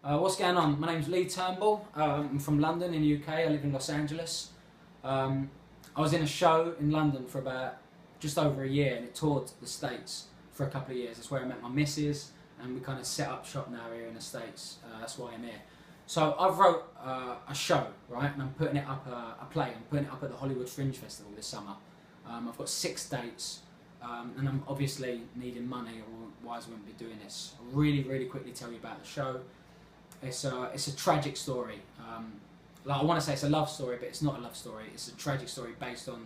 What's going on? My name's Lee Turnbull. I'm from London in the UK. I live in Los Angeles. I was in a show in London for about just over a year, and it toured the States for a couple of years. That's where I met my missus, and we kind of set up shop now here in the States. That's why I'm here. So I've wrote a show, right, and I'm putting it up, a play. I'm putting it up at the Hollywood Fringe Festival this summer. I've got 6 dates, and I'm obviously needing money, or otherwise I wouldn't be doing this. I'll really quickly tell you about the show. It's a tragic story. Like I want to say it's a love story, but it's not a love story. It's a tragic story based on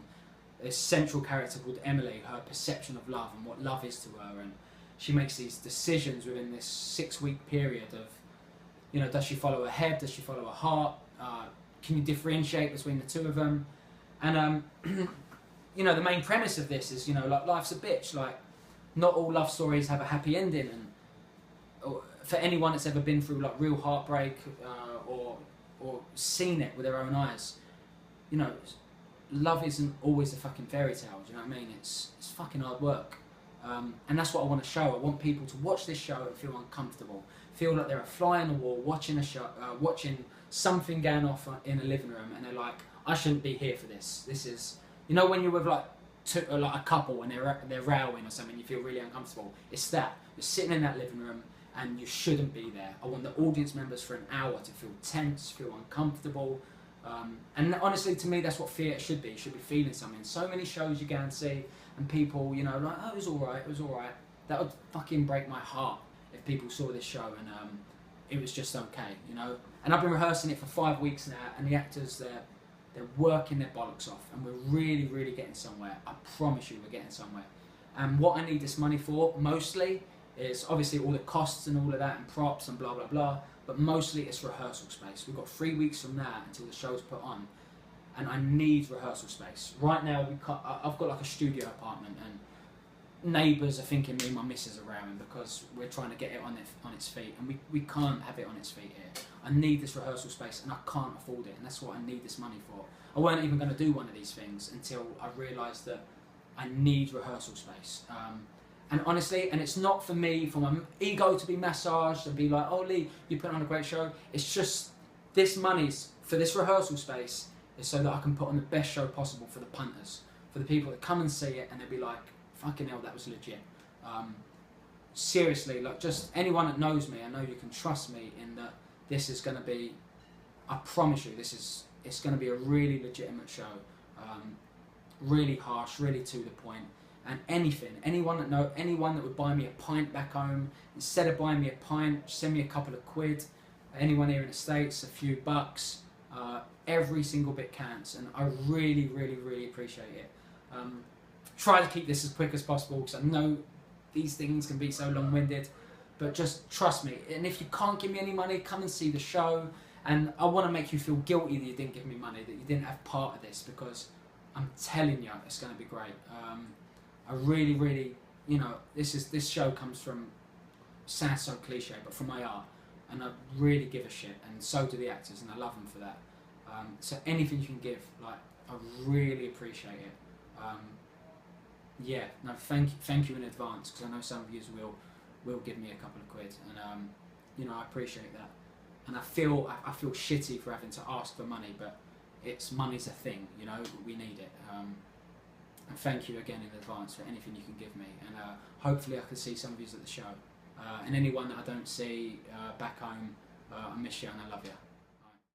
this central character called Emily, her perception of love and what love is to her, and she makes these decisions within this 6-week period of, you know, does she follow her head, does she follow her heart, can you differentiate between the two of them? And you know, the main premise of this is, you know, like life's a bitch, like not all love stories have a happy ending, and for anyone that's ever been through like real heartbreak or seen it with their own eyes, you know, love isn't always a fucking fairy tale. Do you know what I mean? It's fucking hard work, and that's what I want to show. I want people to watch this show and feel uncomfortable, feel like they're a fly on the wall watching a show, watching something going off in a living room, and they're like, I shouldn't be here for this. This is, you know, when you're with like a couple and they're rowing or something, you feel really uncomfortable. It's that you're sitting in that living room and you shouldn't be there. I want the audience members for an hour to feel tense, feel uncomfortable, and honestly, to me, that's what theatre should be. You should be feeling something. So many shows you go and see, and people, you know, like, oh, it was all right, it was all right. That would fucking break my heart if people saw this show and it was just okay, you know. And I've been rehearsing it for 5 weeks now, and the actors, they're working their bollocks off, and we're really getting somewhere. I promise you, we're getting somewhere. And what I need this money for, mostly, is obviously all the costs and all of that, and props and blah blah blah, but mostly it's rehearsal space. We've got 3 weeks from now until the show's put on, and I need rehearsal space. Right now, I've got like a studio apartment, and neighbours are thinking me and my missus are rowing because we're trying to get it on its feet, and we can't have it on its feet here. I need this rehearsal space, and I can't afford it, and that's what I need this money for. I weren't even going to do one of these things until I realised that I need rehearsal space. And honestly, and it's not for me, for my ego to be massaged and be like, oh Lee, you put on a great show. It's just, this money's for this rehearsal space is so that I can put on the best show possible for the punters, for the people that come and see it and they'll be like, fucking hell, that was legit. Seriously, like just anyone that knows me, I know you can trust me in that this is going to be, I promise you, it's going to be a really legitimate show. Really harsh, really to the point. And anyone that would buy me a pint back home, instead of buying me a pint, send me a couple of quid. Anyone here in the States, a few bucks. Every single bit counts, and I really appreciate it. Try to keep this as quick as possible because I know these things can be so long-winded, but just trust me. And if you can't give me any money, come and see the show. And I want to make you feel guilty that you didn't give me money, that you didn't have part of this, because I'm telling you, it's going to be great. I really, you know, this show comes from, sounds so cliche, but from my heart, and I really give a shit, and so do the actors, and I love them for that. So anything you can give, like, I really appreciate it. Yeah, no, thank you in advance, because I know some of you will give me a couple of quid, and you know, I appreciate that, and I feel shitty for having to ask for money, but money's a thing, you know, we need it. And thank you again in advance for anything you can give me, and hopefully I can see some of you at the show, and anyone that I don't see back home, I miss you and I love you.